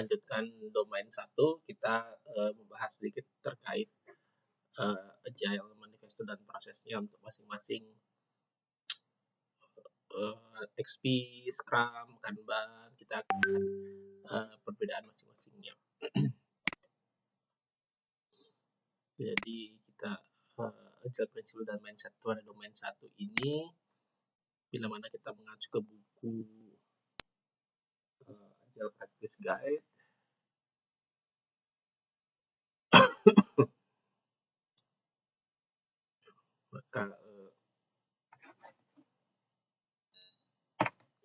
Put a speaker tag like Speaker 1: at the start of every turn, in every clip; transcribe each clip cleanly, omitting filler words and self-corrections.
Speaker 1: Lanjutkan domain 1, kita membahas sedikit terkait Agile, manifesto, dan prosesnya untuk masing-masing XP, Scrum, Kanban. Kita perbedaan masing-masingnya. Jadi kita Agile Principle dan Mindset pada domain 1 ini, bila mana kita mengacu ke buku Agile Practice Guide, maka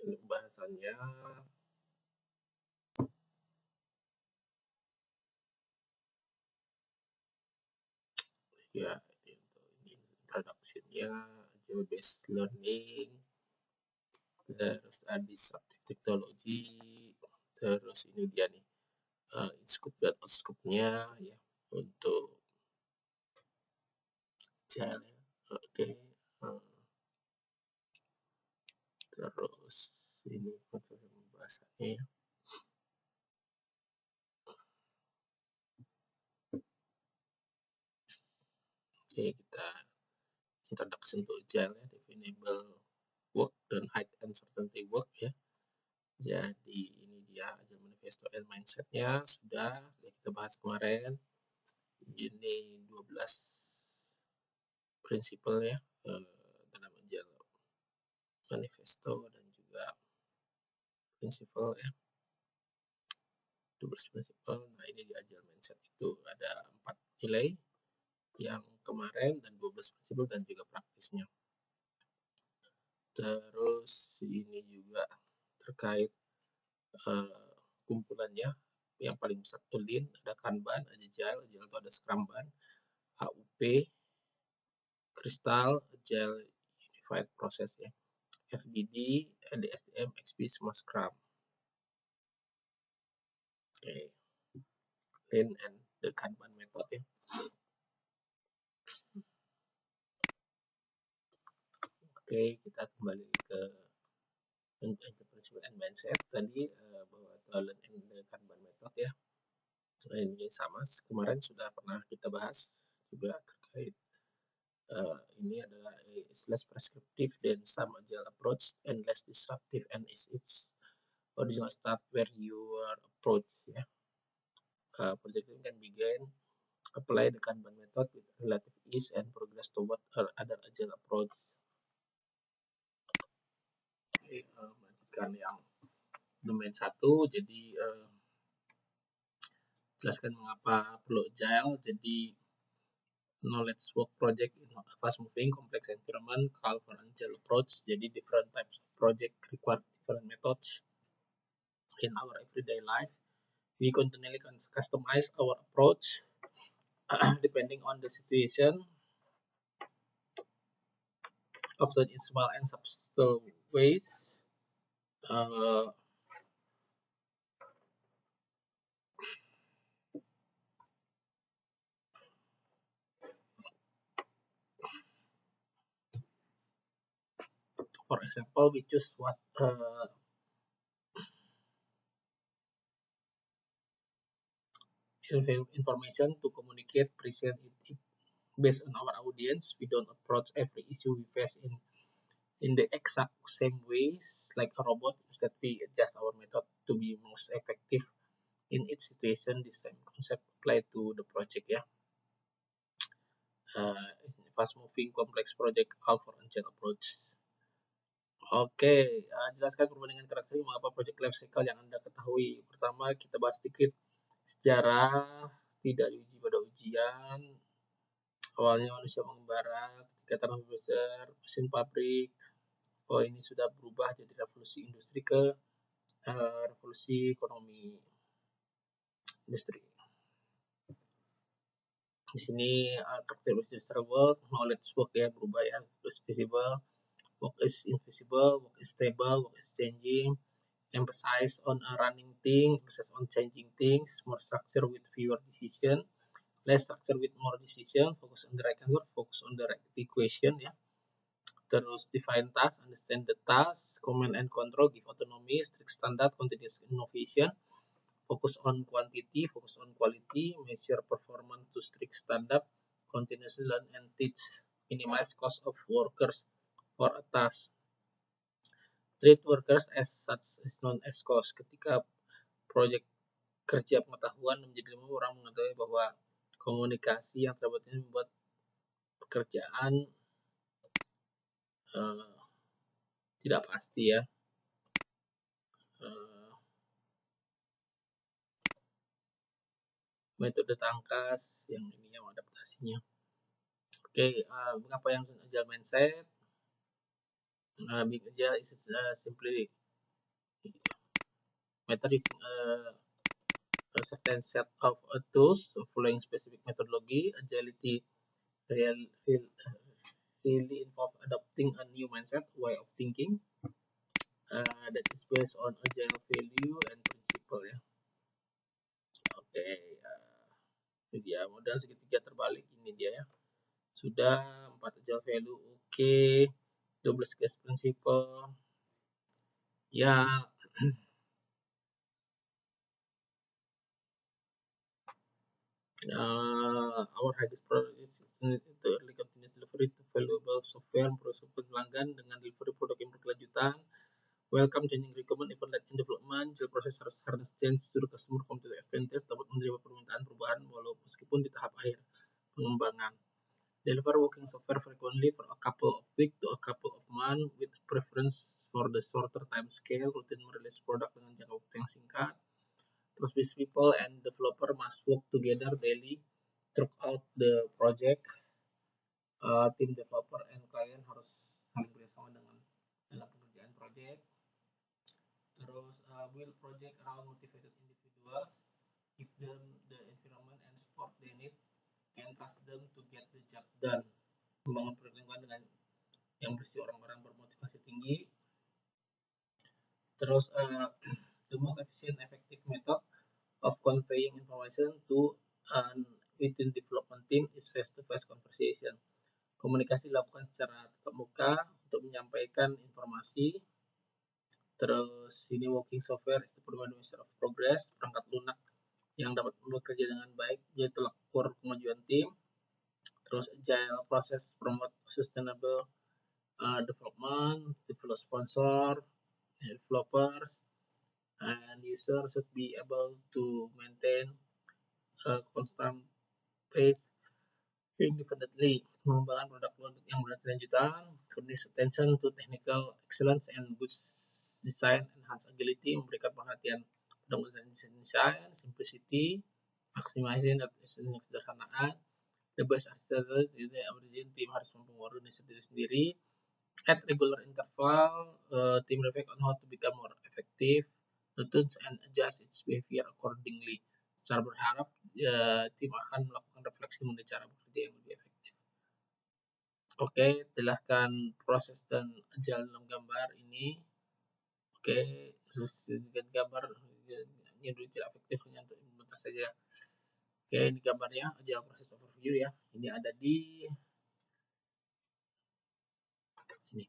Speaker 1: ini bahasannya ya, ini introduction-nya, Agile Based Learning, terus disruptive technology, terus ini dia nih scope dan scope-nya ya untuk Agile. Oke. Terus ini proses pembahasannya ya. Oke, kita introduction to Agile ya, definable work dan high uncertainty work ya. Jadi ini dia Agile Manifesto and Mindset-nya sudah kita bahas kemarin. Ini 12 prinsipal ya dalam Agile Manifesto dan juga prinsipal ya. 12 prinsipal. Nah, ini di Agile Mindset itu ada 4 nilai yang kemarin dan 12 prinsipal dan juga praktisnya. Terus ini juga terkait kumpulannya, yang paling besar itu Lean, ada Kanban, ada Agile itu ada Scrumban, AUP, Crystal, Agile Unified Process ya, FDD, DSDM, XP, semua Scrum. Oke, Lean and the Kanban method ya. Oke, kita kembali ke Principle and Mindset tadi bahwa Lean and the Kanban method ya. Nah, ini sama kemarin sudah pernah kita bahas juga terkait ini adalah less prescriptive than some Agile approach and less disruptive and is its original start where your approach ya. Project can begin apply the Kanban method with relative ease and progress toward other Agile approach. Melanjutkan yang domain 1, jadi jelaskan mengapa perlu Agile. Jadi knowledge work project in a fast moving complex environment call for Agile approach. Jadi different types of project require different methods in our everyday life. We continually customize our approach depending on the situation, often in small and subtle ways. For example, we choose what information to communicate, present it based on our audience. We don't approach every issue we face in the exact same ways like a robot. Instead, we adjust our method to be most effective in each situation. The same concept apply to the project ya. Fast moving complex project call for Agile approach. Oke, jelaskan perbandingan karakteristik mengapa project life cycle yang Anda ketahui. Pertama, kita bahas sedikit sejarah, tidak diuji pada ujian. Awalnya manusia mengembara, ketika tanah besar, mesin pabrik. Oh, ini sudah berubah jadi revolusi industri ke revolusi ekonomi industri. Di sini karakteristik industrial work, knowledge work ya berubah ya, is visible, work is invisible, work is stable, work is changing, emphasize on a running thing, emphasize on changing things, more structure with fewer decision, less structure with more decision, focus on the right answer, focus on the right equation ya. Terus define task, understand the task, command and control, give autonomy, strict standard, continuous innovation, focus on quantity, focus on quality, measure performance to strict standard, continuously learn and teach, minimize cost of workers or a task. Treat workers as such is known as cost. Ketika proyek kerja pengetahuan menjadi orang mengetahui bahwa komunikasi yang terdapat ini membuat pekerjaan tidak pasti ya. Metode tangkas yang ini yang adaptasinya. Oke, mengapa yang agile mindset? Being agile is simply method using a certain set of tools following specific methodology. Agility really involve adopting a new mindset, way of thinking that is based on agile value and principle ya. Oke, ini dia modal segitiga terbalik, ini dia ya. Sudah 4 agile value, oke. 12 case principle ya. Our highest priority is to early continuous delivery to valuable software, proses pelanggan dengan delivery produk yang berkelanjutan. Welcome changing requirement even like in development. Agile process harus change to the customer competitive advantage, dapat menerima permintaan perubahan walau meskipun di tahap akhir pengembangan. Deliver working software frequently for a couple of weeks to a couple of months with preference for the shorter time scale. Rutin merilis produk dengan jangka waktu yang singkat. Terus business people and developer must work together daily throughout the project. Tim developer and client harus saling bekerjasama dalam pengerjaan project. Terus build project around motivated individuals, give them the environment and support they need, and trust them to get the job done. Membangun perlindungan dengan yang berisi orang-orang bermotivasi tinggi. Terus the most efficient effective method of conveying information to within development team is face-to-face conversation. Komunikasi dilakukan secara tatap muka untuk menyampaikan informasi. Terus ini working software is the primary measure of progress, perangkat lunak yang dapat bekerja dengan baik, yaitu tolak ukur kemajuan tim. Terus agile process promote sustainable development, develop sponsor, developers, and user should be able to maintain a constant pace indefinitely. Mengembangkan produk yang berkelanjutan, furnish attention to technical excellence and good design, enhance agility, memberikan perhatian pada design, simplicity, maximizing kesederhanaan, the best architecture, jadi tim harus mampu mengorganisasi diri sendiri. At regular interval, team reflect on how to become more effective, tunes and adjust its behavior accordingly. Secara berharap, tim akan melakukan refleksi mengenai cara bekerja yang lebih efektif. Oke, jelaskan proses dan agile dalam gambar ini. Oke, dengan gambar yang tidak efektif hanya untuk implementasi saja. Oke, ini gambarnya agile process overview ya. Ini ada di sini.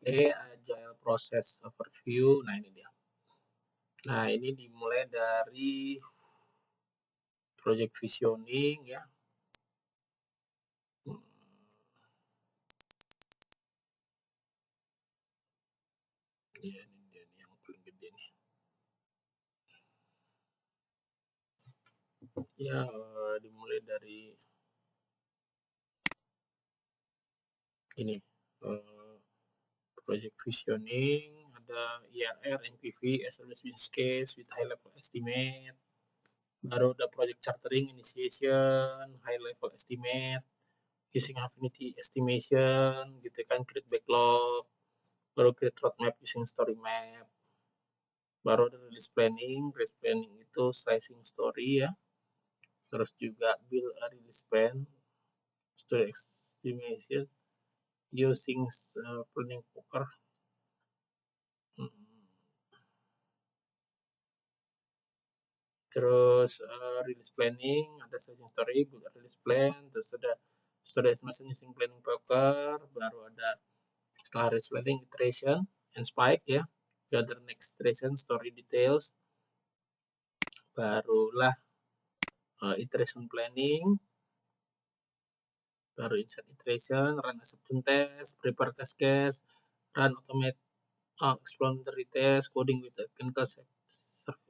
Speaker 1: Agile Process Overview. Nah, ini dia. Nah, ini dimulai dari project visioning ya. Ya, ini dia yang paling gede nih. Ya, dimulai dari ini project visioning, ada IRR, NPV, establish business case with high level estimate. Baru ada project chartering, initiation, high level estimate, using affinity estimation, gitu kan, create backlog, baru create roadmap using story map, baru ada release planning itu slicing story ya, terus juga build a release plan, story estimation, using planning poker. Terus release planning, ada slicing story, build a release plan, terus ada story estimation using planning poker, baru ada setelah release planning iteration and spike ya, gather next iteration story details, barulah iteration planning, baru insert iteration, run acceptance test, prepare test case, run automate explanatory test, coding with technical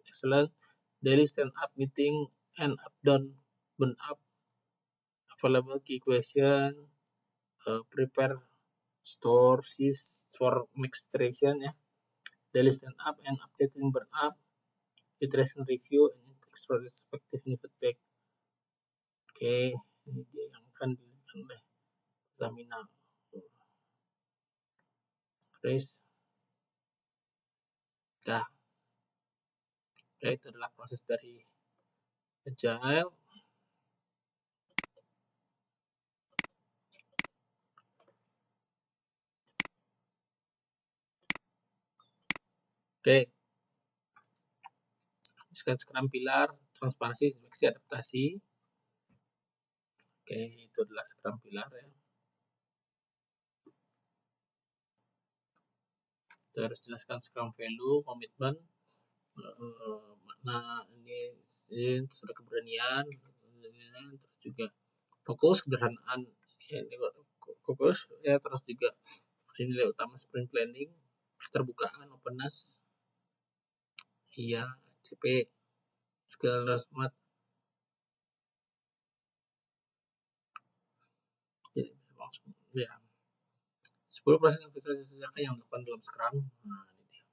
Speaker 1: excellence, daily stand up meeting, and up down burn up, available key question, prepare sources for mixed iteration ya, daily stand up and updating burn up, iteration review, and retrospective feedback. Oke, ini dia yang akan dilihat oleh Pertamina. Terus, dah, ya, itu adalah proses dari Agile. Oke, sekarang Scrum pilar, transparansi, seleksi, adaptasi. Oke, itu adalah Scrum pilar ya. Kita harus jelaskan Scrum value, komitmen, makna ini sudah keberanian, terus juga fokus, sederhanaan, ya, ini fokus ya, terus juga nilai utama sprint planning, keterbukaan, openness, iya, CP, segala smart. Jadi langsung ya. 10% investasi yang dilakukan dalam Scrum. Nah, ini dia.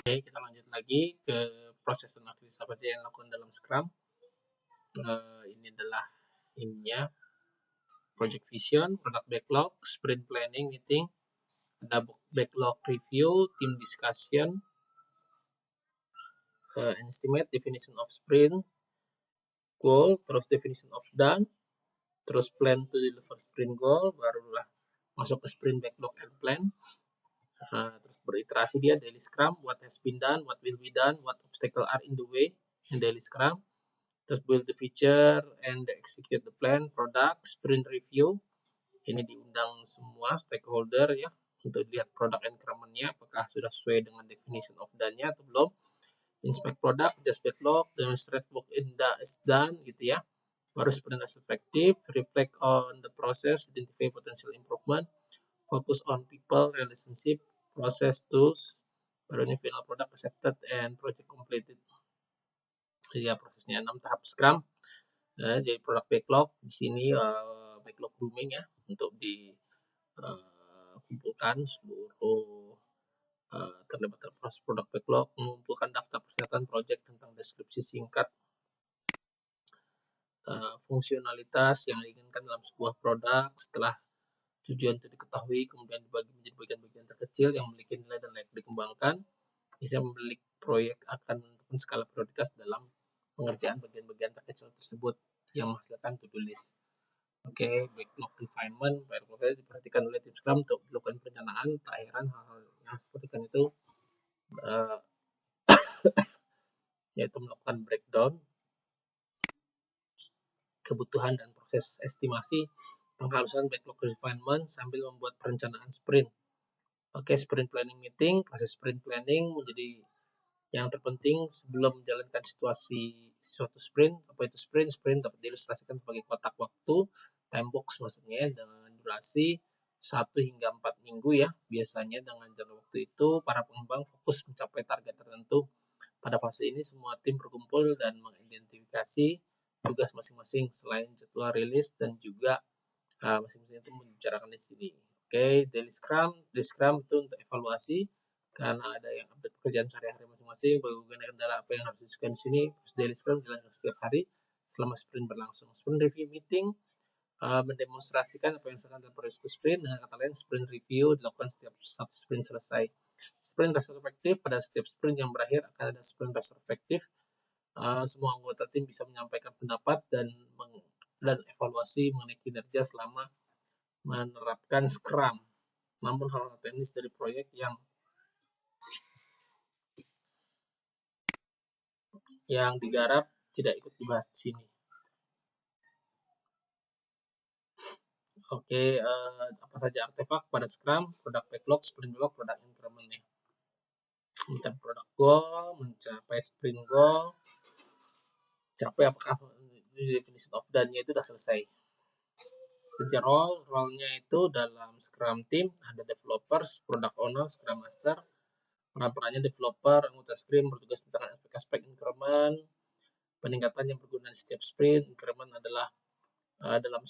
Speaker 1: Oke, kita lanjut lagi ke proses dan aktivitas apa saja yang dilakukan dalam Scrum. Ini adalah ininya. project vision, product backlog, sprint planning meeting, ada backlog review, team discussion, estimate, definition of sprint goal, terus definition of done, terus plan to deliver sprint goal, barulah masuk ke sprint backlog and plan. Terus beriterasi dia daily scrum, what has been done, what will be done, what obstacles are in the way in daily scrum. Terus build the feature and execute the plan, product, sprint review. Ini diundang semua stakeholder ya untuk lihat product increment-nya apakah sudah sesuai dengan definition of done-nya atau belum. Inspect product, just backlog, demonstrate work is done gitu ya. Baru sprint retrospective, reflect on the process, identify potential improvement, focus on people, relationship, process, tools, baru ini final product accepted and project completed. Jadi ya prosesnya 6 tahap Scrum. Nah, jadi product backlog di sini backlog grooming ya untuk dikumpulkan seluruh terlibat proses product backlog, mengumpulkan daftar persyaratan project tentang deskripsi singkat, fungsionalitas yang diinginkan dalam sebuah produk setelah tujuan itu diketahui, kemudian dibagi menjadi bagian-bagian terkecil yang memiliki nilai dan layak dikembangkan. Bisa memiliki proyek akan menentukan skala prioritas dalam pengerjaan bagian-bagian terkecil tersebut yang menghasilkan to-do list. Oke, backlog refinement, backlog diperhatikan oleh tim Scrum untuk dilakukan perencanaan. Tak heran hal-hal yang seperti itu yaitu melakukan breakdown kebutuhan dan proses estimasi, penghalusan backlog refinement sambil membuat perencanaan sprint. Oke, sprint planning meeting, proses sprint planning menjadi yang terpenting sebelum menjalankan suatu sprint. Apa itu sprint? Sprint dapat diilustrasikan sebagai kotak waktu, time box maksudnya, dengan durasi 1 hingga 4 minggu ya. Biasanya dengan jangka waktu itu, para pengembang fokus mencapai target tertentu. Pada fase ini, semua tim berkumpul dan mengidentifikasi tugas masing-masing selain jadwal rilis dan juga masing-masing itu membicarakan di sini. Oke, daily scrum itu untuk evaluasi karena ada yang update pekerjaan sehari-hari masing-masing, bagaimana kendala apa yang harus dilakukan di sini. Terus daily scrum dilakukan setiap hari selama sprint berlangsung. Sprint review meeting mendemonstrasikan apa yang sedang dalam proses sprint. Dengan kata lain, sprint review dilakukan setiap satu sprint selesai. Sprint retrospective, pada setiap sprint yang berakhir akan ada sprint retrospective. Semua anggota tim bisa menyampaikan pendapat dan evaluasi mengenai kinerja selama menerapkan Scrum. Namun hal-hal teknis dari proyek yang digarap tidak ikut dibahas di sini. Oke, apa saja artefak pada Scrum, product backlog, sprint backlog, product increment nih. Mencapai product goal, mencapai sprint goal, capai apakah definition of done-nya itu sudah selesai. Secara role-nya itu dalam Scrum team ada developers, product owner, Scrum master. Peran-perannya developer, anggota Scrum bertugas tentang aspek-aspek increment, peningkatan yang berguna di setiap sprint. Increment adalah dalam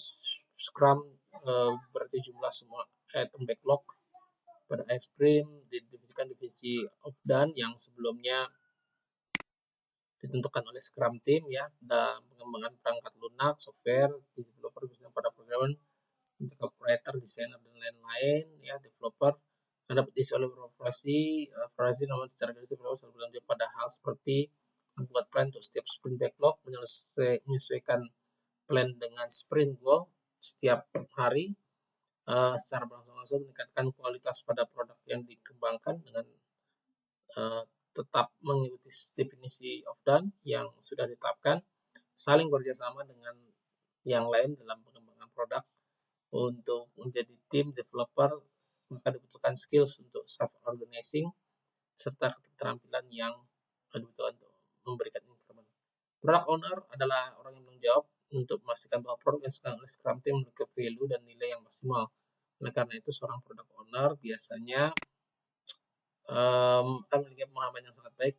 Speaker 1: Scrum berarti jumlah semua item backlog pada akhir sprint, didefinikan divisi of done yang sebelumnya ditentukan oleh Scrum team ya, dan pengembangan perangkat lunak, software, developer bisa pada programmer, untuk operator, desainer dan lain-lain ya, developer dapat diisi oleh operasi namun secara garis developer selalu bertanggung jawab pada hal seperti membuat plan untuk setiap sprint backlog, menyesuaikan plan dengan sprint goal setiap hari, secara langsung meningkatkan kualitas pada produk yang dikembangkan dengan tetap mengikuti definisi of done yang sudah ditetapkan, saling bekerjasama dengan yang lain dalam pengembangan produk. Untuk menjadi tim developer, maka dibutuhkan skills untuk self-organizing serta keterampilan yang dibutuhkan untuk memberikan increment. Product owner adalah orang yang bertanggung jawab untuk memastikan bahwa produk yang sedang oleh Scrum team memiliki value dan nilai yang maksimal. Oleh karena itu, seorang product owner biasanya akan memiliki pemahaman yang sangat baik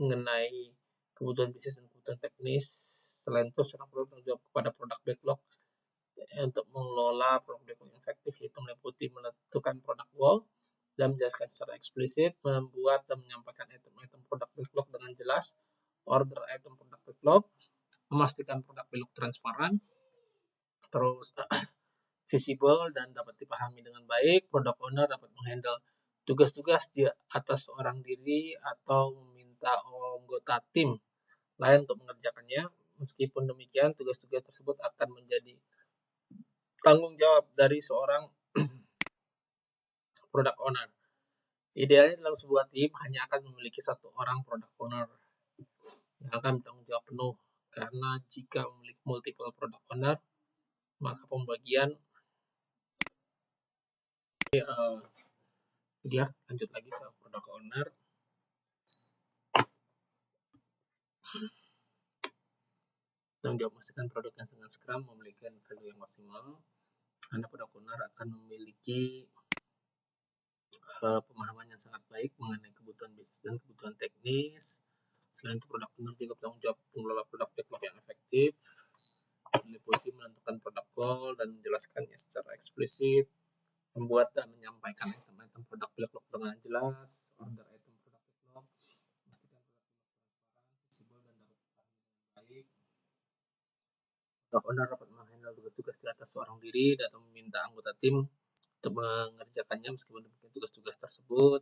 Speaker 1: mengenai kebutuhan bisnis dan kebutuhan teknis. Selain itu, seorang produk bertanggung jawab kepada product backlog untuk mengelola produk backlog yang efektif, yaitu meliputi menentukan produk goal dan menjelaskan secara eksplisit, membuat dan menyampaikan item-item produk backlog dengan jelas, order item produk backlog, memastikan produk backlog transparan, terus visible dan dapat dipahami dengan baik. Product owner dapat menghandle tugas-tugas di atas seorang diri atau meminta anggota tim lain untuk mengerjakannya. Meskipun demikian, tugas-tugas tersebut akan menjadi tanggung jawab dari seorang product owner. Idealnya dalam sebuah tim hanya akan memiliki satu orang product owner yang akan bertanggung jawab penuh. Karena jika memiliki multiple product owner, maka pembagian dia lanjut lagi ke product owner. Tanggung jawab memastikan produk yang dengan Scrum memiliki value yang maksimal. Karena product owner akan memiliki pemahaman yang sangat baik mengenai kebutuhan bisnis dan kebutuhan teknis. Selain itu, product owner juga bertanggung jawab mengelola produk backlog yang efektif, meliputi menentukan produk goal dan menjelaskannya secara eksplisit, membuat dan menyampaikan item-item produk backlog dengan jelas, order item produk backlog, memastikan produk transparan, visible dan dapat dipahami dengan baik. Product owner dapat menghandle tugas-tugas di atas seorang diri dan meminta anggota tim untuk mengerjakannya. Meskipun demikian, tugas-tugas tersebut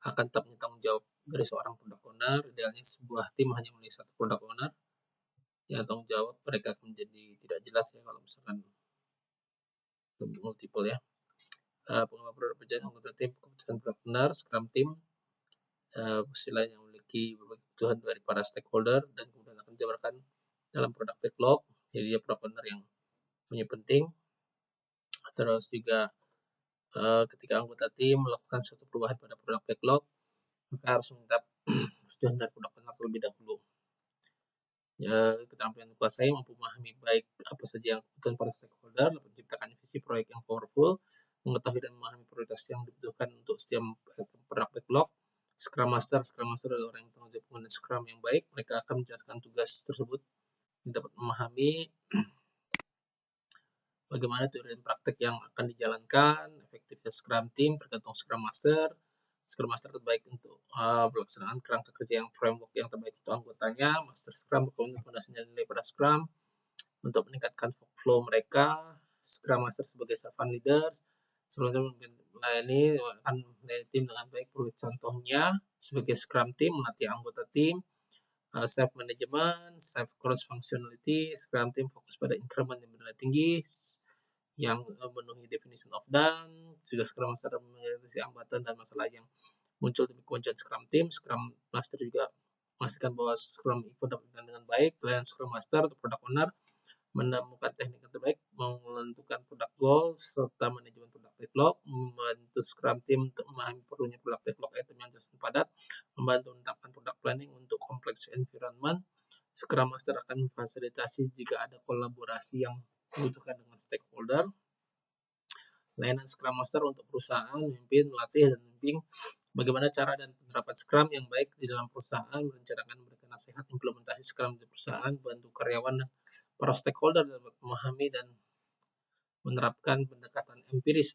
Speaker 1: akan tetap tanggung jawab dari seorang product owner. Idealnya sebuah tim hanya memiliki satu product owner yang tanggung jawab mereka akan menjadi tidak jelas ya kalau misalkan multiple ya. Pengembangan produk berjalan anggota tim, kebutuhan product owner, Scrum team, istilah yang memiliki berbagai kebutuhan dari para stakeholder dan kemudian akan dijabarkan dalam produk backlog. Jadi dia product owner yang punya penting. Terus juga ketika anggota tim melakukan suatu perubahan pada produk backlog, maka harus minta persetujuan dari product owner terlebih dahulu. Ya, keterampilan dikuasai mampu memahami baik apa saja yang kebutuhan para stakeholder, dapat menciptakan visi proyek yang powerful, mengetahui dan memahami prioritas yang dibutuhkan untuk setiap produk backlog. Scrum Master adalah orang yang bertanggung jawab mengenai Scrum yang baik. Mereka akan menjelaskan tugas tersebut, dapat memahami bagaimana teori dan praktek yang akan dijalankan, efektifnya Scrum Team tergantung Scrum Master. Scrum Master terbaik untuk pelaksanaan kerangka kerja yang framework yang terbaik untuk anggotanya. Master Scrum berkomitmen fondasinya nilai pada Scrum untuk meningkatkan flow mereka. Scrum Master sebagai servant leaders, sebelum melayani akan melayani tim dengan baik. Perlu contohnya sebagai Scrum Team melatih anggota tim, self management, self cross functionality. Scrum Team fokus pada increment yang bernilai tinggi, yang memenuhi definition of done. Juga Scrum Master mengatasi hambatan dan masalah yang muncul demi kemajuan Scrum Team. Scrum Master juga memastikan bahwa Scrum event dapat berjalan dengan baik. Pelayan Scrum Master atau Product Owner menemukan teknik yang terbaik, menentukan product goals, serta manajemen produk backlog, membantu Scrum Team untuk memahami perlunya produk backlog item yang jelas dan padat, membantu menetapkan product planning untuk complex environment. Scrum Master akan memfasilitasi jika ada kolaborasi yang dibutuhkan dengan stakeholder. Layanan Scrum Master untuk perusahaan, memimpin, melatih, dan membimbing bagaimana cara dan penerapan Scrum yang baik di dalam perusahaan, merencanakan memberikan nasihat implementasi Scrum di perusahaan, bantu karyawan dan para stakeholder dapat memahami dan menerapkan pendekatan empiris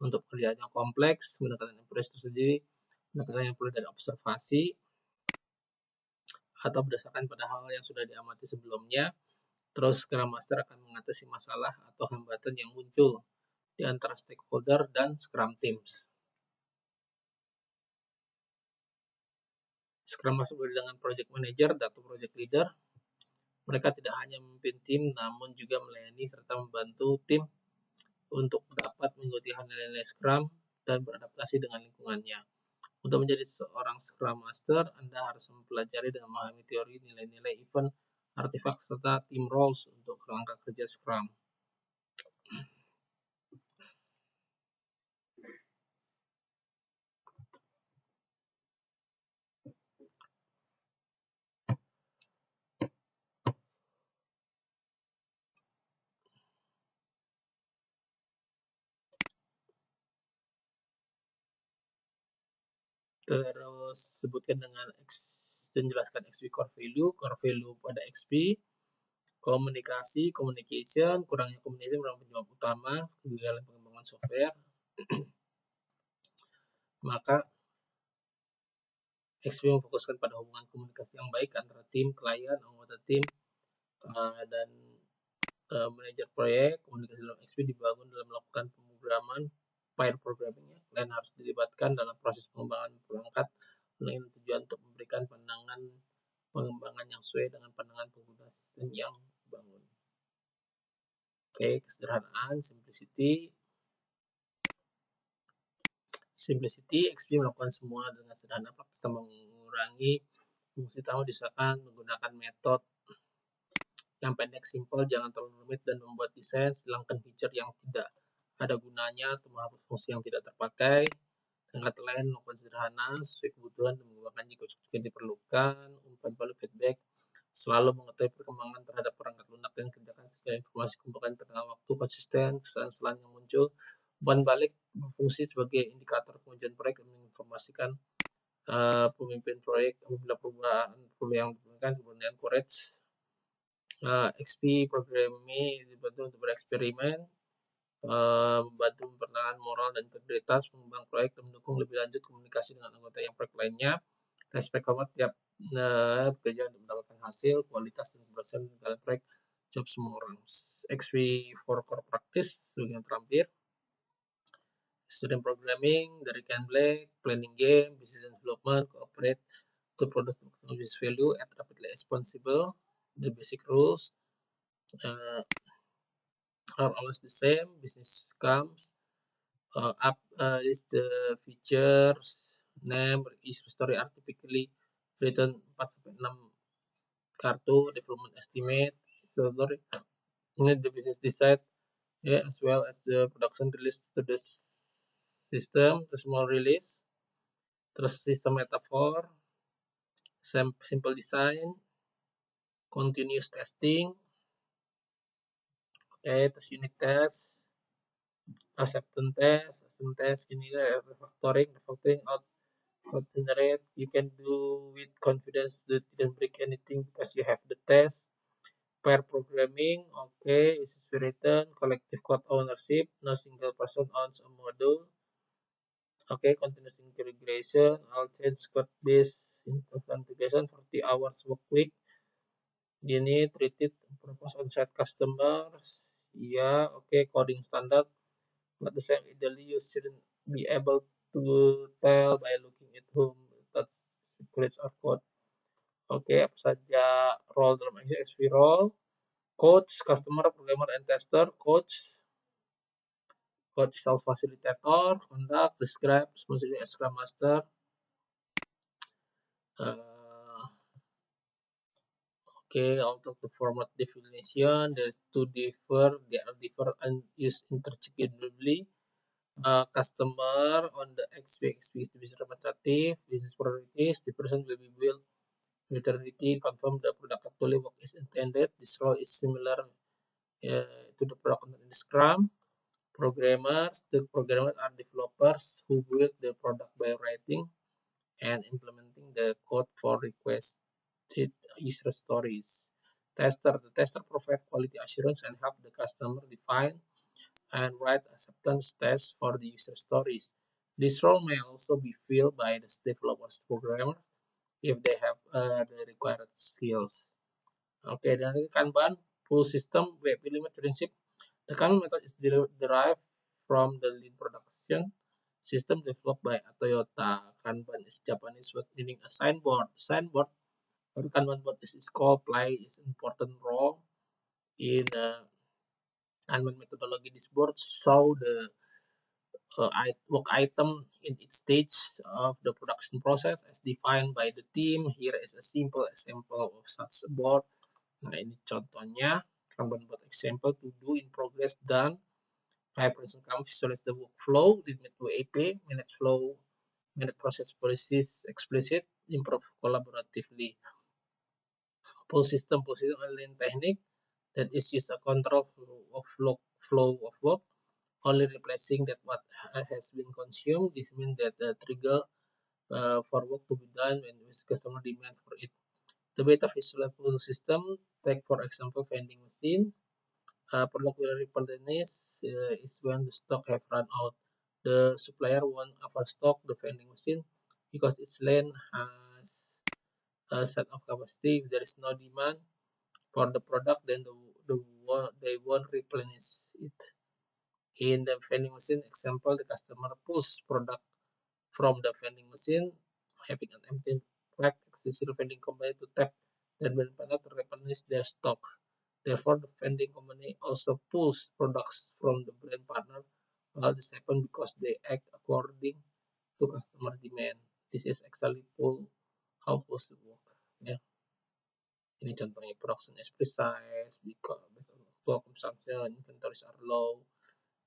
Speaker 1: untuk pekerjaan yang kompleks. Pendekatan empiris tersendiri pendekatan yang perlu dari observasi atau berdasarkan pada hal yang sudah diamati sebelumnya. Terus Scrum Master akan mengatasi masalah atau hambatan yang muncul di antara stakeholder dan Scrum Teams. Scrum Master berbeda dengan Project Manager atau Project Leader. Mereka tidak hanya memimpin tim, namun juga melayani serta membantu tim untuk dapat mengikuti nilai-nilai Scrum dan beradaptasi dengan lingkungannya. Untuk menjadi seorang Scrum Master, Anda harus mempelajari dan memahami teori, nilai-nilai, event, artifak, serta team roles untuk kerangka kerja Scrum. Terus sebutkan dengan dan jelaskan XP core value pada XP, komunikasi, communication, kurangnya komunikasi merupakan penyebab utama kegagalan pengembangan software. Maka XP memfokuskan pada hubungan komunikasi yang baik antara tim, klien, anggota tim, dan manajer proyek, komunikasi dalam XP dibangun dalam melakukan pemrograman, pair programming-nya. Klien harus dilibatkan dalam proses pengembangan perangkat dengan tujuan untuk memberikan pengembangan yang sesuai dengan pandangan pengguna sistem yang dibangun. Oke, kesederhanaan, simplicity, XP melakukan semua dengan sederhana tanpa mengurangi fungsi utama disahkan menggunakan metode yang pendek, simple, jangan terlalu rumit dan membuat desain, hilangkan feature yang tidak ada gunanya atau menghapus fungsi yang tidak terpakai. Dengan kata lain, melakukan sederhana, sesuai kebutuhan dan menggunakan jika diperlukan, umpan balik feedback, selalu mengetahui perkembangan terhadap perangkat lunak dan kerjakan segala informasi kumpulkan tengah waktu konsisten, kesalahan-kesalahan yang muncul. Umpan balik berfungsi sebagai indikator kemajuan proyek dan menginformasikan pemimpin proyek apabila perubahan yang diperlukan, kemudian encourage XP programming dibantu untuk bereksperimen, membantu mempertahankan moral dan integritas pengembang proyek dan mendukung lebih lanjut komunikasi dengan anggota yang proyek lainnya. Respect hormat tiap bekerja untuk mendapatkan hasil, kualitas dan keberhasilan dalam proyek job semua orang. XP for core practice yang terakhir. Student programming dari Ken Black, planning game, business development, cooperate to produce business value and rapidly responsible. The basic rules are always the same. Business comes up is the features, name, is story are typically written 4-6 kartu, development estimate, story, the business decide, as well as the production release to the system, the small release, terus system metaphor, simple design, continuous testing, terus unit test, acceptance test, ini refactoring out generate. You can do with confidence that didn't break anything because you have the test. Pair programming, okay, is written, collective code ownership, no single person owns a module. Okay, continuous integration, all change code based integration, 40 hours work week. Gini, treated propose on-site customers. Yeah, okay, coding standard. But the same ideally you shouldn't be able to tell by looking at whom that creates our code. Oke, apa saja role dalam XP role? Coach, customer, programmer, and tester. Coach self facilitator, conduct, describe, especially as Scrum Master. Okay, out of the format definition, there's two differ. They are different and used interchangeably. Customer on the XP is business representative, business priorities. The person will be built neutrality, confirm the product actually work is intended. This role is similar to the product in Scrum. Programmers, the programmers are developers who build the product by writing and implementing the code for requested user stories. Tester, the tester provides quality assurance and help the customer define and write acceptance tests for the user stories. This role may also be filled by the developers programmer if they have the required skills. Okay, dan Kanban full system web element principle. The Kanban method is derived from the lean production system developed by Toyota. Kanban is Japanese word meaning a signboard. Signboard or Kanban board is called play is important role in Kanban methodology. This board show the work item in each stage of the production process as defined by the team. Here is a simple example of such a board. Nah, ini contohnya Kanban board example to do in progress done. Person come visualize the workflow, limit to AP, manage flow, manage process policies explicit, improve collaboratively. Full system lean technique that is just a control flow of work, only replacing that what has been consumed. This means that the trigger for work to be done when the customer demand for it. To better visualize full system, take for example vending machine. Product will replenish is when the stock have run out. The supplier won't overstock the vending machine because its lane has a set of capacity. If there is no demand for the product, then the they won't replenish it. In the vending machine example, the customer pulls product from the vending machine, having an empty rack, the vending company to tap their brand partner to replenish their stock. Therefore, the vending company also pulls products from the brand partner. This happens because they act according to customer demand. This is actually how pulls work. Ya, ini contohnya production is precise because based on actual consumption, inventories are low,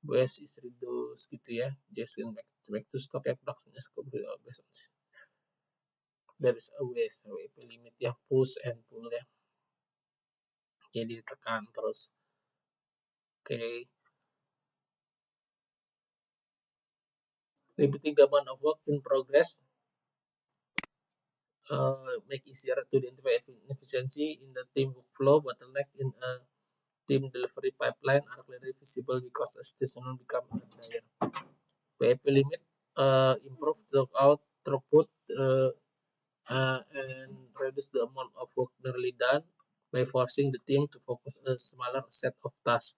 Speaker 1: waste is reduced gitu ya. Just back to stock ya, production is based on there is a waste WIP limit ya, push and pull ya. Jadi ditekan terus. Oke. Limiting the amount of work in progress make easier to identify inefficiency in the team workflow, bottleneck in a team delivery pipeline are clearly visible because the situation become dire. WIP limit improve throughput and reduce the amount of work nearly done by forcing the team to focus a smaller set of tasks.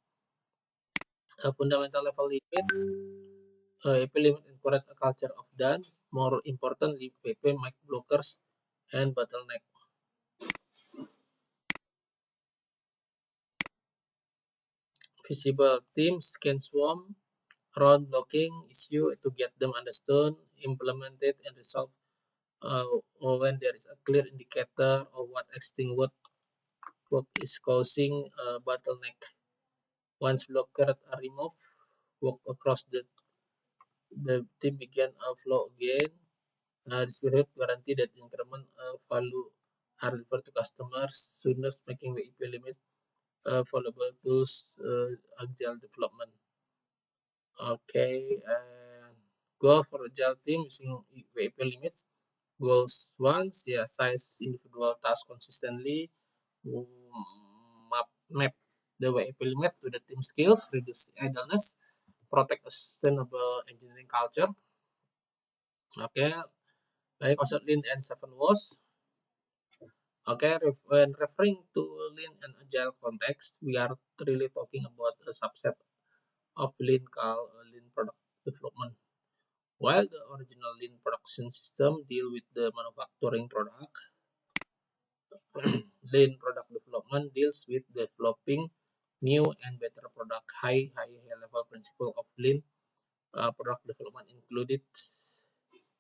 Speaker 1: A fundamental level limit, WIP limit encourage a culture of done. More importantly, WIP make blockers and bottleneck. Visible teams can swarm around blocking issue to get them understood, implemented, and resolved when there is a clear indicator of what existing work is causing a bottleneck. Once blockers are removed, work across the team begin a flow again. This will guarantee that increment value are delivered to customers sooner, making the EP limits available tools agile development. Okay, and goal for agile team using WIP limits. Goals once, yeah, size individual task consistently, map the WIP limit to the team skills, reduce idleness, protect a sustainable engineering culture. Okay, like also Lean and 7 W's. Okay, when referring to Lean and Agile context, we are really talking about a subset of Lean called Lean product development. While the original Lean production system deal with the manufacturing product, Lean product development deals with developing new and better product. High level principle of Lean product development included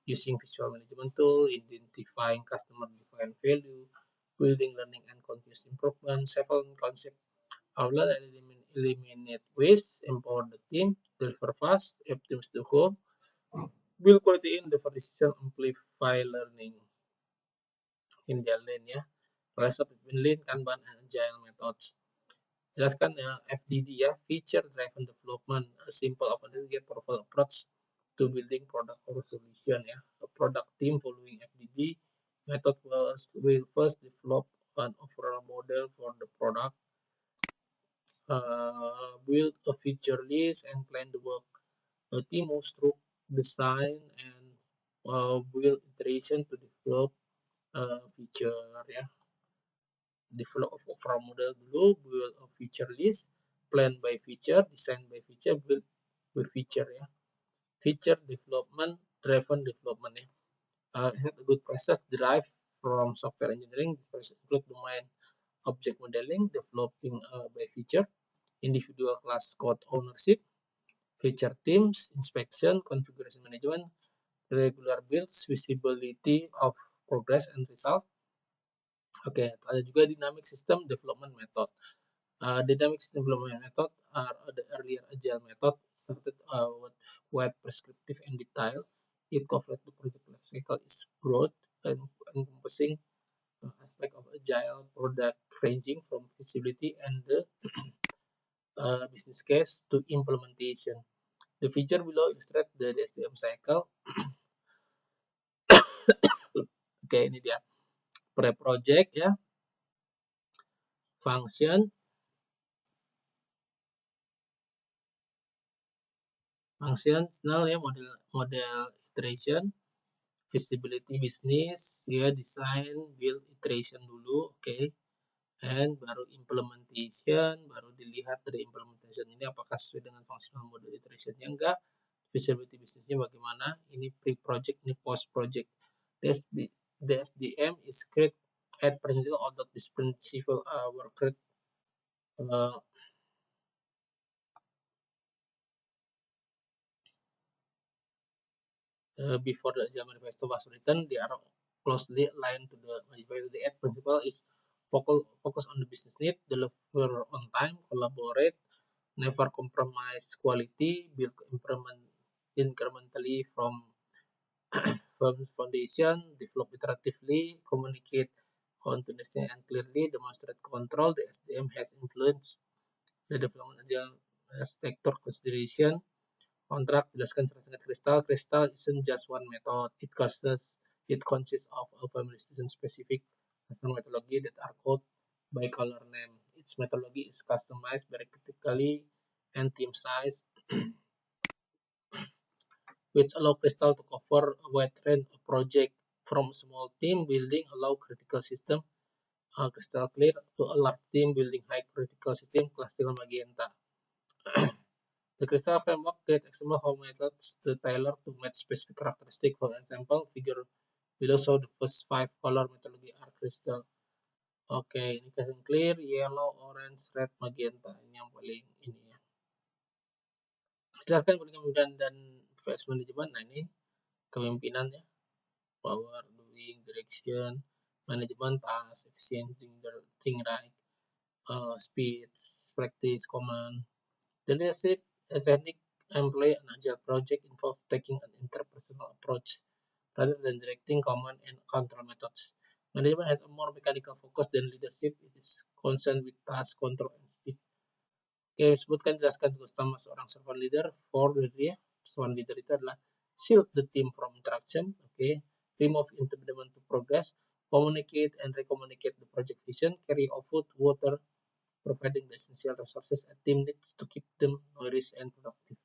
Speaker 1: using visual management tool, identifying customer defined value, building learning and continuous improvement, several concepts outline and eliminate waste, empower the team, deliver fast, optimize the goal, build quality in the decision, amplify learning in their lane ya. Relation between Lean, Kanban, and Agile methods. Jelaskan ya, FDD ya, feature driven development, a simple open yet powerful approach to building product or solution ya. A product team following FDD method will first develop an overall model for the product, build a feature list and plan the work. The team moves through design and build iteration to develop feature ya. Develop overall model dulu, build a feature list, plan by feature, design by feature, build with feature ya. Feature development, driven development ya. Have a good process derived from software engineering. This include domain object modeling, developing by feature, individual class code ownership, feature teams, inspection, configuration management, regular builds, visibility of progress and result. Oke, ada juga dynamic system development method. Dynamic system development method are the earlier agile method started with prescriptive and detailed. It covers the project life cycle is broad and encompassing aspect of agile product ranging from feasibility and the business case to implementation. The feature below illustrate the SDM cycle. Oke, ini dia pre-project ya, function, functional ya, model iteration, feasibility business ya, design, build, iteration dulu. Oke, and baru implementation, baru dilihat dari implementation ini apakah sesuai dengan functional model iteration-nya enggak, feasibility bisnisnya bagaimana, ini pre-project, ini post-project. The SDM is create at principle, although this principle were create before the Agile Manifesto was written. They are closely aligned to the manifesto. The eighth principle is focus on the business need, deliver on time, collaborate, never compromise quality, build incrementally from foundation, develop iteratively, communicate continuously and clearly, demonstrate control. The SDM has influenced the development agile sector consideration. Kontrak jelaskan secara sangat kristal. Kristal isn't just one method. It consists of a family specific custom methodology that are called by color name. Each methodology is customized very critically and team size, which allow Crystal to cover a wide range of projects from small team building allow critical system Crystal Clear to a large team building high critical system Crystal Magenta. The Crystal framework creates example how methods to tailor to match specific characteristic. For example, figure below show the first 5 color methodology are crystal. Oke, ini kasih clear, yellow, orange, red, magenta. Ini yang paling ini ya. Jelaskan kemudian dan phase management. Nah, ini kepemimpinan ya. Power, doing, direction, management, task, efficiency, thing right, speed, practice, command. The leadership, a technique, employ an agile project involve taking an interpersonal approach rather than directing command and control methods. Management has a more mechanical focus than leadership. It is concerned with task control and speed. Oke, sebutkan jelaskan tugas utama seorang servant leader. For dia, servant leader itu adalah shield the team from interaction. Oke, remove impediment to progress, communicate and recommunicate the project vision, carry of food, water, providing the essential resources a team needs to keep them nourished and productive.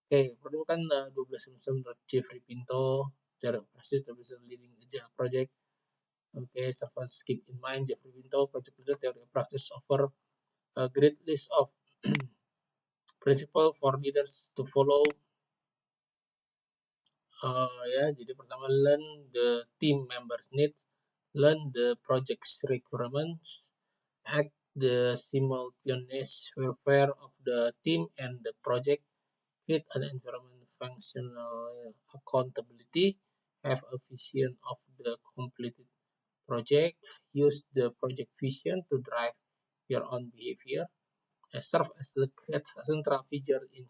Speaker 1: Oke, perlukan 12 semester menurut Jeffrey Pinto, cara proses leading agile project. Oke, servants keep in mind Jeffrey Pinto, project leader theory of practice offer a great list of principle for leaders to follow. Ya, jadi pertama learn the team members needs, learn the project's requirements, act the simultaneous welfare of the team and the project, create an environment functional accountability, have a vision of the completed project, use the project vision to drive your own behavior, serve as the central figure in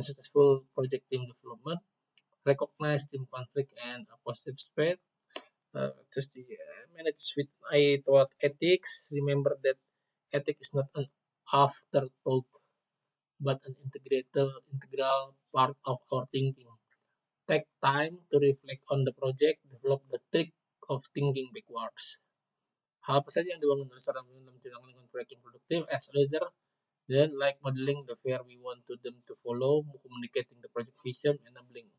Speaker 1: successful project team development, recognize team conflict and a positive spirit, just manage with eye toward ethics. Remember that ethics is not an afterthought, but an integral part of our thinking. Take time to reflect on the project, develop the trick of thinking backwards. Hal apa saja yang dibangun oleh seorang dalam tindakan lingkungan proyek yang produktif as a leader, then like modeling the fair we want to them to follow, communicating the project vision, enabling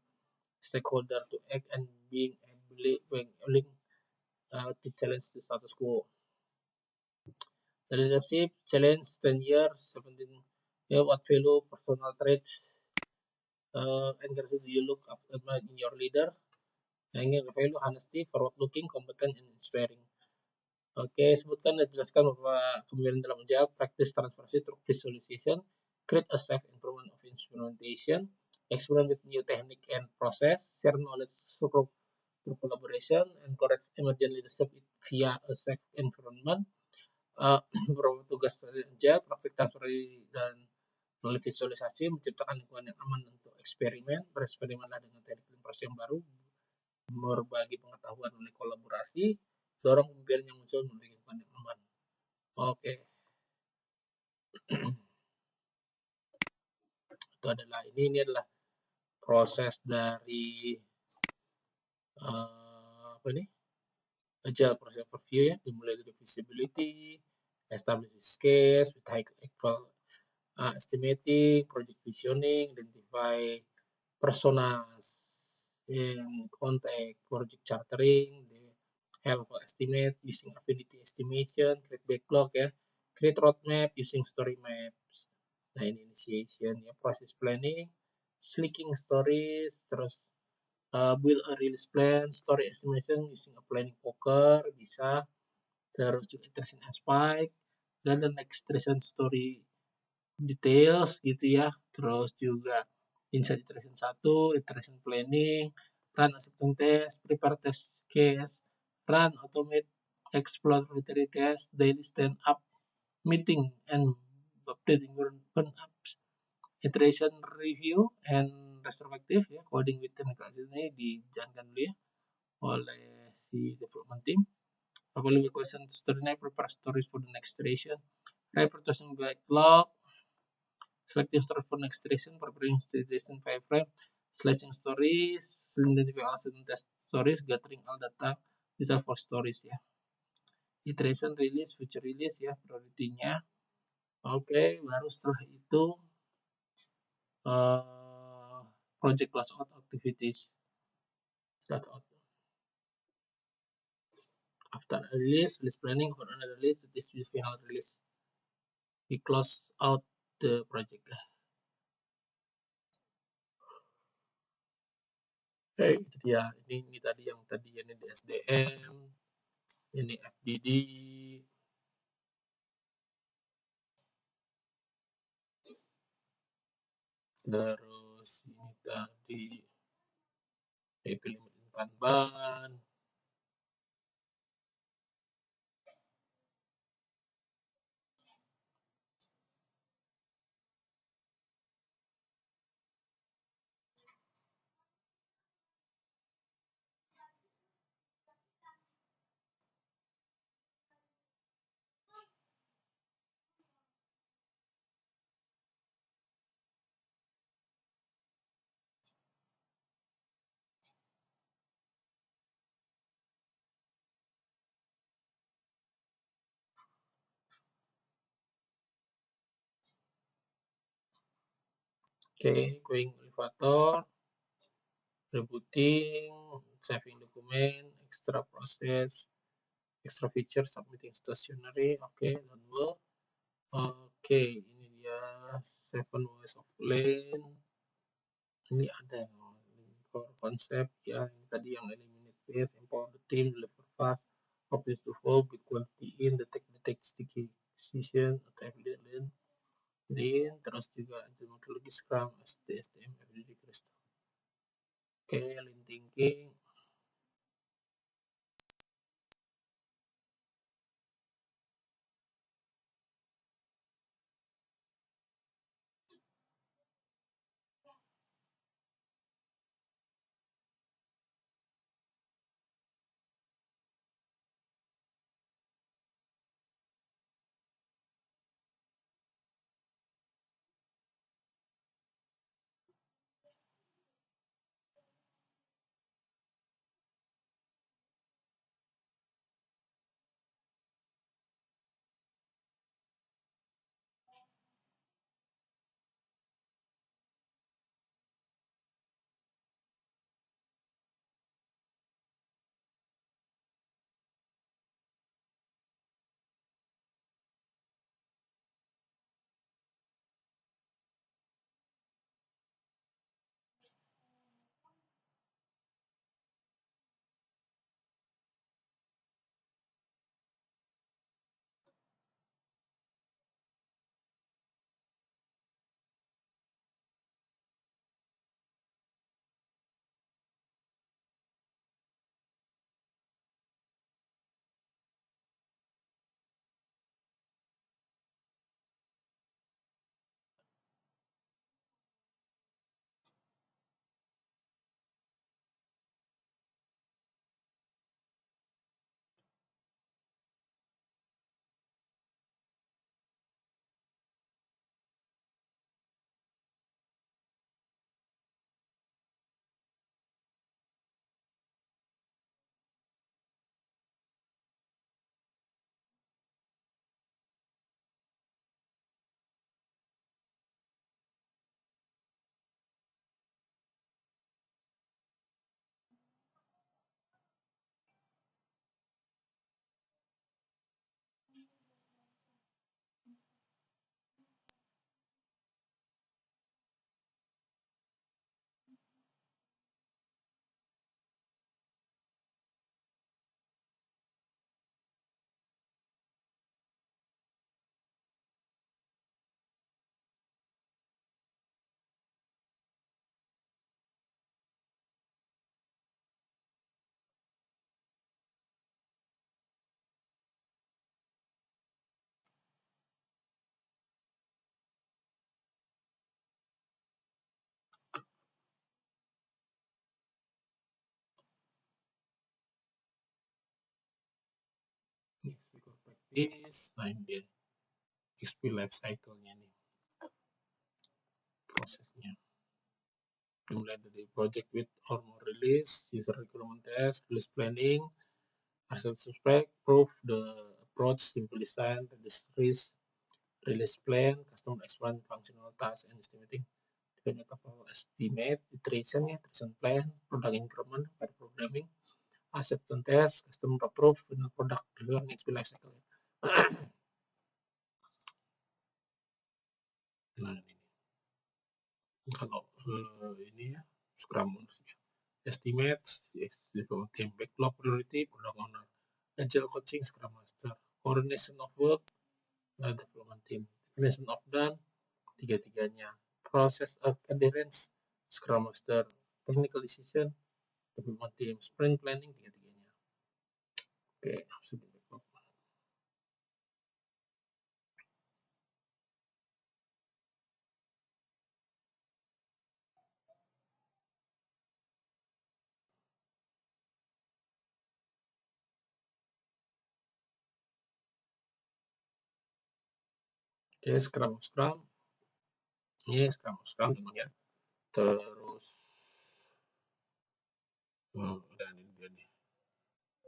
Speaker 1: stakeholder to act, and being willing to challenge the status quo. The leadership challenge 10 years, 17 years, what value, personal traits, and do you look up in your leader? Yang value honesty, forward looking, competent, and inspiring. Oke, sebutkan dan jelaskan bahwa kepemimpinan dalam agile, practice transparency through visualization, create a safe environment of experimentation, experiment with new technique and process, share knowledge through collaboration, encourage emergent leadership via a safe environment, beberapa tugas agile, praktik transparansi dan melalui visualisasi, menciptakan lingkungan yang aman untuk eksperimen, bereksperimenlah dengan teknik dan proses yang baru, berbagi pengetahuan melalui kolaborasi, dorong kepemimpinan yang muncul melalui lingkungan yang aman. Oke. Itu adalah ini adalah proses dari apa ini? Agile process overview ya, dimulai dari visibility, establish case with high actual estimating, project visioning, identify personas in contact, project chartering, high-level estimate using affinity estimation, create backlog ya, create roadmap using story maps. Nah ini initiation ya, process planning, leaking stories, terus build a release plan, story estimation using a planning poker bisa, terus juga iteration and spike, dan the next iteration story details gitu ya, terus juga inside iteration 1, iteration planning, run acceptance test, prepare test case, run automate exploratory test, daily stand up meeting and updating burn ups, iteration review and retrospective ya, coding with technical ini dijalankan dulu ya oleh si development team. Available question story, prepare stories for the next iteration, write production backlog, selecting story for next iteration, preparing iteration wireframe, slashing stories, identify all test stories, gathering all data for stories ya. Iteration release, future release ya, priority-nya. Oke, baru setelah itu project closeout activities. After release planning for another release, that is the final release. We close out the project. Oke, itu dia. Ini tadi yang tadi ini di SDM, ini FDD, terus ini tadi limit Kanban, oke, going elevator, rebooting, saving document, extra process, extra feature, submitting stationery, oke, done. Oke, ini dia 7 ways of lane. Ini ada core konsep ya, ini tadi yang eliminate waste, empower the team, deliver fast, optimize to flow, build quality in, detect sticky decision, attack lean, terus juga metodologi Scrum, STM, FDD, Crystal. Oke, lean thinking. release. Nah, ini dia XP life cycle-nya nih, prosesnya. Mulai dari project with or more release, user requirement test, release planning, architecture spec, proof the approach, simple design, release plan, custom explain functional task and estimating. Development of estimate, iteration plan, product increment, pair programming, acceptance test, custom approve, final product development, XP life cycle. Nah, ini kalau ini ya Scrum estimate, team backlog priority, product owner, agile coaching, Scrum master, coordination of work, development team, definition of done, tiga-tiganya, process of adherence, Scrum master, technical decision, development team, sprint planning, tiga-tiganya. Oke, sudah backlog. Oke, Scrum ini Scrum namanya. Terus dan ini dia nih,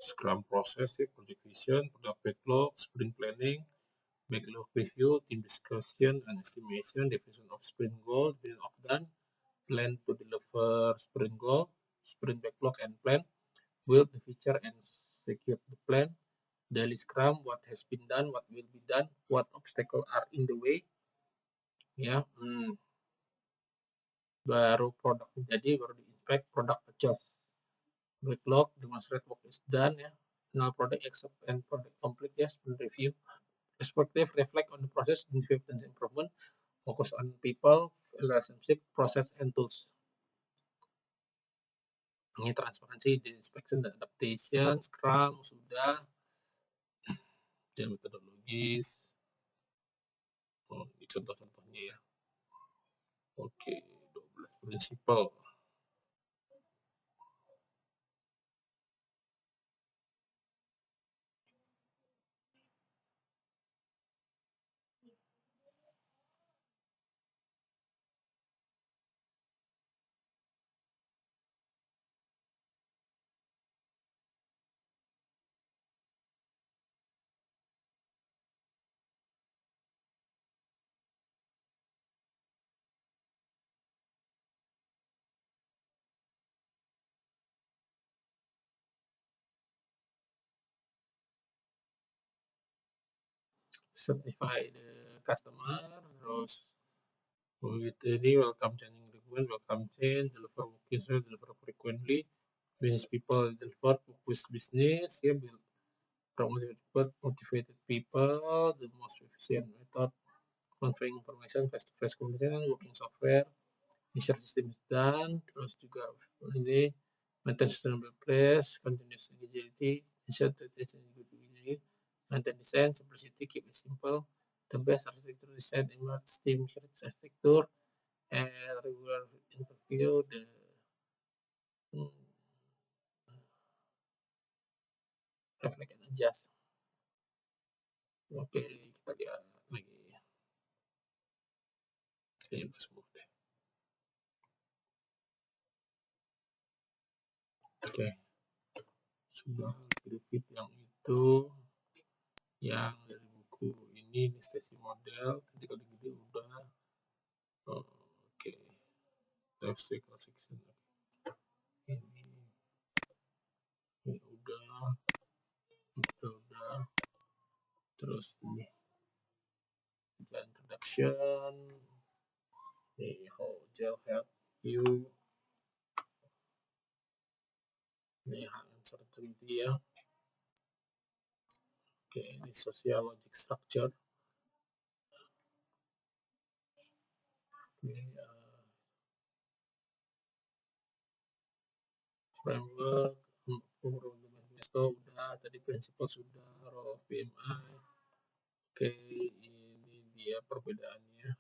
Speaker 1: Scrum process ya, project vision, product backlog, sprint planning, backlog review, team discussion and estimation, definition of sprint goal, definition of done, plan to deliver sprint goal, sprint backlog and plan, build the feature and secure the plan, daily Scrum, what has been done, what will be done, what obstacles are in the way, ya. Baru produk jadi, baru di-inspect, product adjust, backlog, demonstrate work is done ya, final product accept and product complete ya, sprint review, perspective reflect on the process, development improvement, focus on people, relationship, process and tools. Ini transparansi, inspection dan adaptation, Scrum sudah, dan metodologis. Ini contoh-contohnya ya. Oke, 12 prinsipal. Certify the customer, terus ini welcome changing requirement, welcome change, deliver work user, deliver frequently, business people deliver with business, ya, build motivated people, the most efficient method, conveying information, face-to-face communication, working software, ensure system is done, terus juga ini maintain sustainable place, continuous agility, ensure that it's good agility, maintain design, simplicity, keep it simple, the best architecture design, emerge team architecture, and regular interview, the reflect and adjust. Oke, kita lihat lagi. Ini semua deh. Oke. Sudah repeat yang itu, yang dari buku ini stasi model, tadi kalau gede udah. Oke. Life cycle section. Ini udah. Terus ini introduction. Ini how Agile help you. Ini uncertainty ya. Oke, ini social logic structure. Ini framework, udah, tadi prinsipal sudah, role of PMI. Oke, ini dia perbedaannya.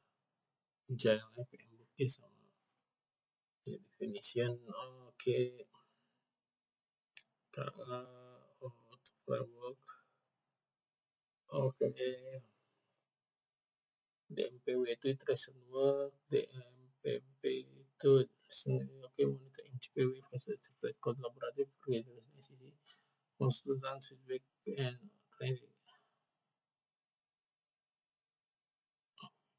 Speaker 1: Agile PMBOK sama definition. Oke. Framework. Oke, DMPW itu iteration work, DMPP itu oke, monitoring GPW, facilitate collaborative organisasi, konsultan feedback and training.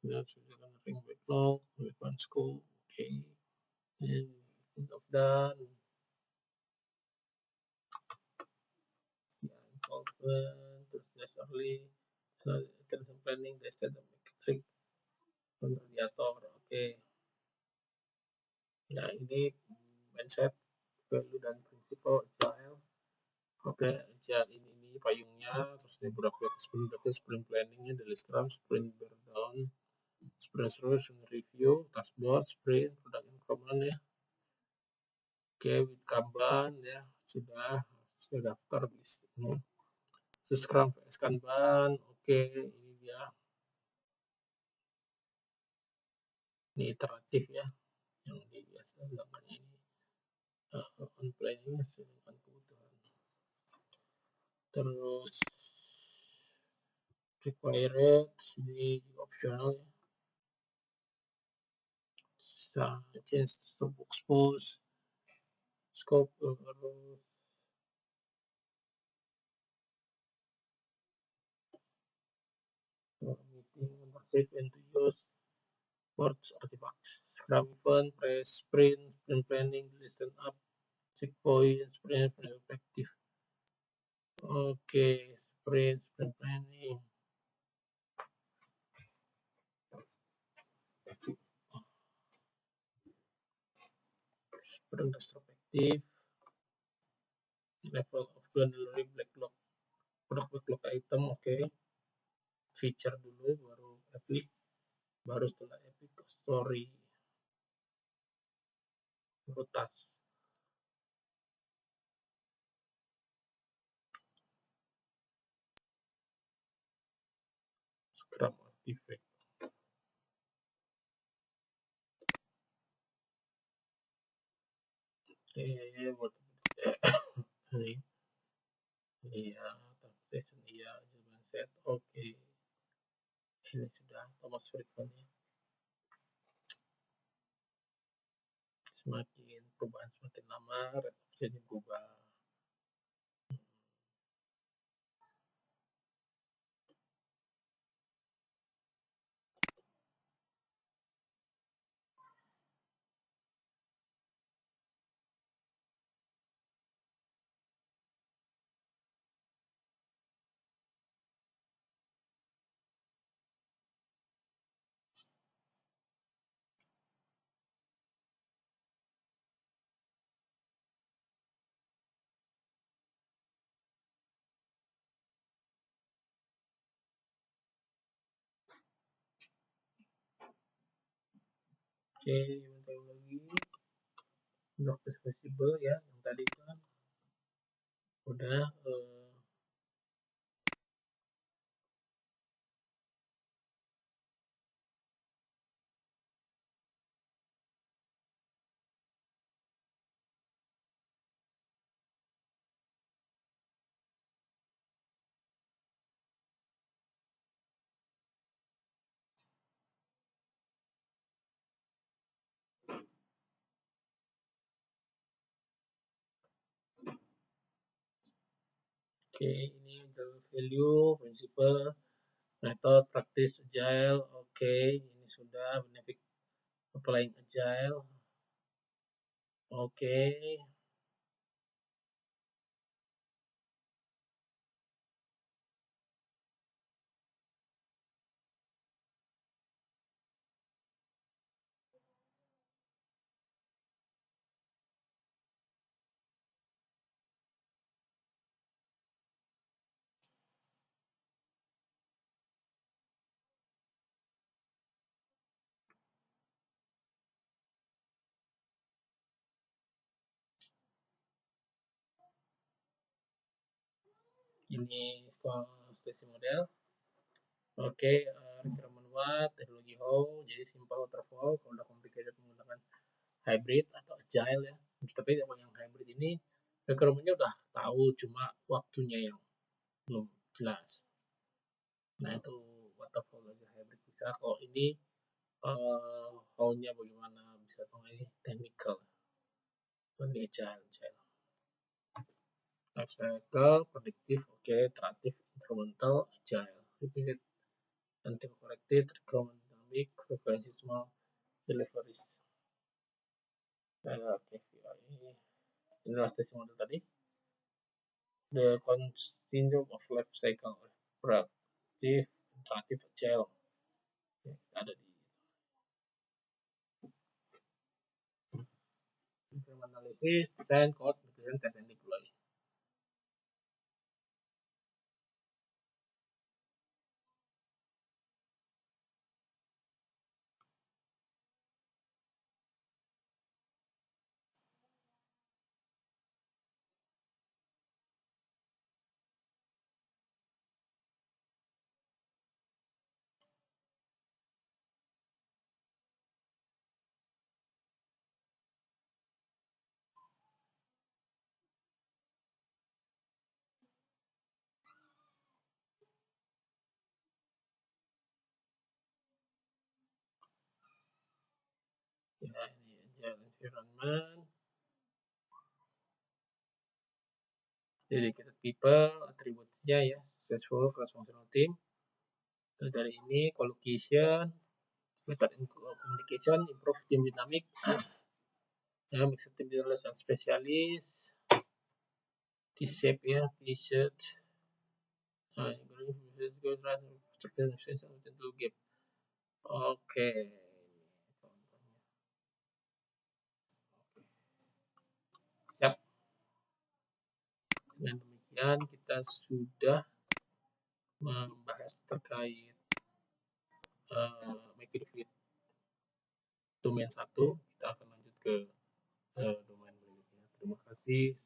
Speaker 1: Ya, sudah ring backlog, weapon scope, oke, and udah done. Ya, involvement, terus necessarily, terus planning, the standard metric, kontributor, oke. Nah, ini mindset, value dan prinsipal agile. Oke, agile ini payungnya, terus ini beberapa sprint planningnya dari Scrum, sprint burn sprint solution review, dashboard, sprint, product improvement ya. Oke, with Kanban ya, sudah daftar di sini. Scrum vs Kanban, oke, ini dia. Ini iteratif ya, yang biasa dilakukan ini. On planning sesuai kebutuhan. Terus required ini optional ya. Change to expose scope terus meeting mempersiap and to use words artifacts scrum event press sprint planning listen up checkpoint sprint perspective. Oke, sprint planning sprint retrospective level of delivery backlog product backlog item, oke. Feature dulu baru epic, baru setelah epic story baru task. Scrum artifact. Buat ini iya, transportation iya, jalan set, oke. Ini sudah Thomas Friedman-nya. Semakin perubahan semakin lama, red option berubah. Oke, bentar lagi. Block visible ya, yang tadi kan udah oke, ini value, principle, method, practice, agile, oke, ini sudah benefit applying agile, oke. Ini station model. Oke, requirement what, teknologi how, jadi simple waterfall, kalau udah complicated menggunakan hybrid atau agile ya. Tapi kalau yang hybrid ini requirementnya udah tahu, cuma waktunya yang belum jelas. Nah itu waterfall aja hybrid bisa. Kalau ini how-nya bagaimana bisa tahu ini technical, ini agile. Life cycle, predictive, oke, iteratif, incremental, agile, repeated, anti-corrected, recurrent dynamic, frequency small, delivery. Oke, ini stasi model tadi. The continuum of life cycle, proactive, iteratif, agile. Oke, ada di incremental analysis, design, code, represent, test, and deploy. Ya, ini agile environment, dedicated people, atributnya ya, successful cross-functional team. Terus dari ini, collocation, method communication, improve team dynamic, ya, mixed team leaders yang spesialis, T-shape ya, T-shirt, nah, gap. Oke, ya. Dengan demikian kita sudah membahas terkait make it fit domain 1. Kita akan lanjut ke domain berikutnya. Terima kasih.